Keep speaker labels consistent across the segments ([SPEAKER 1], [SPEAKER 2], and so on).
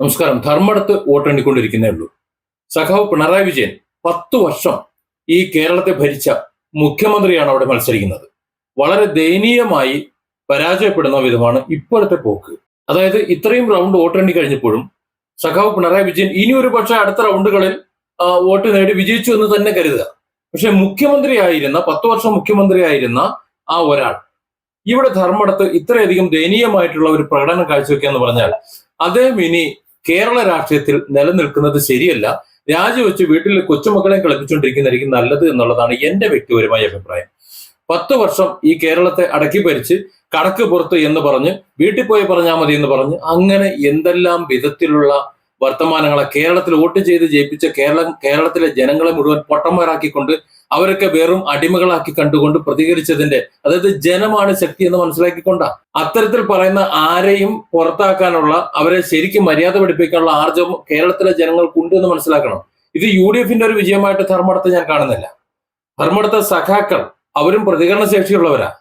[SPEAKER 1] നമസ്കാരം. ധർമ്മടത്ത് വോട്ടെണ്ണിക്കൊണ്ടിരിക്കുന്നേ ഉള്ളൂ. സഖാവ് പിണറായി വിജയൻ 10 വർഷം ഈ കേരളത്തെ ഭരിച്ച മുഖ്യമന്ത്രിയാണ് അവിടെ മത്സരിക്കുന്നത്. വളരെ ദയനീയമായി പരാജയപ്പെടുന്ന വിധമാണ് ഇപ്പോഴത്തെ പോക്ക്. അതായത് ഇത്രയും റൗണ്ട് വോട്ടെണ്ണി കഴിഞ്ഞപ്പോഴും സഖാവ് പിണറായി വിജയൻ ഇനി ഒരു പക്ഷേ അടുത്ത റൗണ്ടുകളിൽ വോട്ട് നേടി വിജയിച്ചു എന്ന് തന്നെ കരുതുക. പക്ഷെ മുഖ്യമന്ത്രിയായിരുന്ന 10 വർഷം മുഖ്യമന്ത്രിയായിരുന്ന ആ ഒരാൾ ഇവിടെ ധർമ്മടത്ത് ഇത്രയധികം ദയനീയമായിട്ടുള്ള ഒരു പ്രകടനം കാഴ്ചവെക്കുക എന്ന് പറഞ്ഞാൽ അദ്ദേഹം ഇനി കേരള രാഷ്ട്രീയത്തിൽ നിലനിൽക്കുന്നത് ശരിയല്ല. രാജിവെച്ച് വീട്ടിൽ കൊച്ചുമക്കളെ കളിപ്പിച്ചുകൊണ്ടിരിക്കുന്നതായിരിക്കും നല്ലത് എന്നുള്ളതാണ് എന്റെ വ്യക്തിപരമായ അഭിപ്രായം. 10 വർഷം ഈ കേരളത്തെ അടക്കി ഭരിച്ച് കടക്ക് പുറത്ത് എന്ന് പറഞ്ഞ് വീട്ടിൽ പോയി പറഞ്ഞാൽ മതി എന്ന് പറഞ്ഞ് അങ്ങനെ എന്തെല്ലാം വിധത്തിലുള്ള വർത്തമാനങ്ങളെ കേരളത്തിൽ വോട്ട് ചെയ്ത് ജയിപ്പിച്ച കേരളത്തിലെ ജനങ്ങളെ മുഴുവൻ പൊട്ടന്മാരാക്കിക്കൊണ്ട് അവരൊക്കെ വെറും അടിമകളാക്കി കണ്ടുകൊണ്ട് പ്രതികരിച്ചതിന്റെ, അതായത് ജനമാണ് ശക്തി എന്ന് മനസ്സിലാക്കിക്കൊണ്ടാ അത്തരത്തിൽ പറയുന്ന ആരെയും പുറത്താക്കാനുള്ള, അവരെ ശരിക്കും മര്യാദ പഠിപ്പിക്കാനുള്ള ആർജവം കേരളത്തിലെ ജനങ്ങൾക്കുണ്ട് എന്ന് മനസ്സിലാക്കണം. ഇത് UDF ഒരു വിജയമായിട്ട് ധർമ്മടത്ത് ഞാൻ കാണുന്നില്ല. ധർമ്മടത്തെ സഖാക്കൾ അവരും പ്രതികരണ ശേഷിയുള്ളവരാ,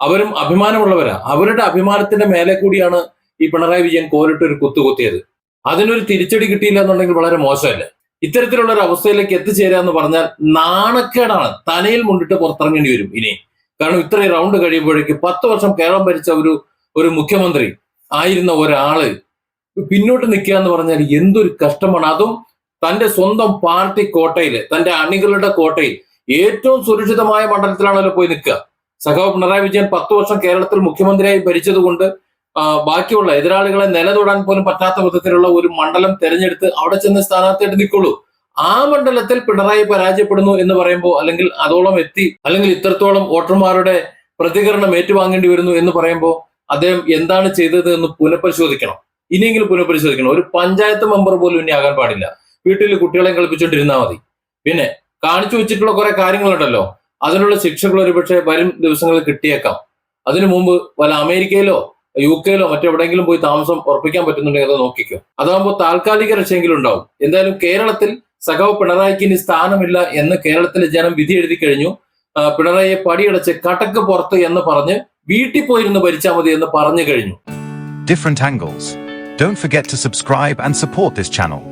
[SPEAKER 1] അവരും അഭിമാനമുള്ളവരാ. അവരുടെ അഭിമാനത്തിന്റെ മേലെ കൂടിയാണ് ഈ പിണറായി വിജയൻ കോലിട്ട് ഒരു കുത്തുകുത്തിയത്. അതിനൊരു തിരിച്ചടി കിട്ടിയില്ല എന്നുണ്ടെങ്കിൽ വളരെ മോശമല്ലേ. ഇത്തരത്തിലുള്ള ഒരു അവസ്ഥയിലേക്ക് എത്തിച്ചേരുക എന്ന് പറഞ്ഞാൽ നാണക്കേടാണ്. തലയിൽ മുണ്ടിട്ട് പുറത്തിറങ്ങേണ്ടി വരും ഇനി. കാരണം ഇത്രയും റൗണ്ട് കഴിയുമ്പോഴേക്ക് 10 വർഷം കേരളം ഭരിച്ച ഒരു മുഖ്യമന്ത്രി ആയിരുന്ന ഒരാള് പിന്നോട്ട് നിൽക്കുക എന്ന് പറഞ്ഞാൽ എന്തൊരു കഷ്ടമാണ്. അതും തന്റെ സ്വന്തം പാർട്ടി കോട്ടയില്, തന്റെ അണികളുടെ കോട്ടയിൽ ഏറ്റവും സുരക്ഷിതമായ മണ്ഡലത്തിലാണല്ലോ പോയി നിൽക്കുക. സഖാവ് പിണറായി വിജയൻ 10 വർഷം കേരളത്തിൽ മുഖ്യമന്ത്രിയായി ഭരിച്ചത് കൊണ്ട് ബാക്കിയുള്ള എതിരാളികളെ നിലതൊടാൻ പോലും പറ്റാത്ത വിധത്തിലുള്ള ഒരു മണ്ഡലം തെരഞ്ഞെടുത്ത് അവിടെ ചെന്ന് സ്ഥാനാർത്ഥിയായിട്ട് നിൽക്കുള്ളൂ. ആ മണ്ഡലത്തിൽ പിണറായി പരാജയപ്പെടുന്നു എന്ന് പറയുമ്പോൾ, അല്ലെങ്കിൽ അതോളം എത്തി, അല്ലെങ്കിൽ ഇത്രത്തോളം വോട്ടർമാരുടെ പ്രതികരണം ഏറ്റുവാങ്ങേണ്ടി വരുന്നു എന്ന് പറയുമ്പോൾ അദ്ദേഹം എന്താണ് ചെയ്തത് എന്ന് പുനഃപരിശോധിക്കണം. ഇനിയെങ്കിലും പുനഃപരിശോധിക്കണം. ഒരു പഞ്ചായത്ത് മെമ്പർ പോലും ഇനി ആകാൻ പാടില്ല. വീട്ടിൽ കുട്ടികളെ കളിപ്പിച്ചുകൊണ്ടിരുന്നാൽ മതി. പിന്നെ കാണിച്ചു വെച്ചിട്ടുള്ള കുറെ കാര്യങ്ങളുണ്ടല്ലോ, അതിനുള്ള ശിക്ഷകൾ ഒരുപക്ഷെ വരും ദിവസങ്ങളിൽ കിട്ടിയേക്കാം. അതിനു മുമ്പ് വല്ല അമേരിക്കയിലോ UK മറ്റെവിടെയെങ്കിലും പോയി താമസം ഉറപ്പിക്കാൻ പറ്റുന്നുണ്ടെങ്കിൽ അത് നോക്കിക്കോ. അതാകുമ്പോൾ താൽക്കാലിക രക്ഷയെങ്കിലും ഉണ്ടാവും. എന്തായാലും കേരളത്തിൽ സഖാവ് പിണറായിക്ക് ഇനി സ്ഥാനമില്ല എന്ന് കേരളത്തിലെ ജനം വിധി എഴുതി കഴിഞ്ഞു. പിണറായിയെ പടിയടച്ച് കടക്ക് പുറത്ത് എന്ന് പറഞ്ഞ് വീട്ടിൽ പോയിരുന്ന് ഭരിച്ചാൽ മതി എന്ന് പറഞ്ഞു കഴിഞ്ഞു.
[SPEAKER 2] Different angles. Don't forget to subscribe and support this channel.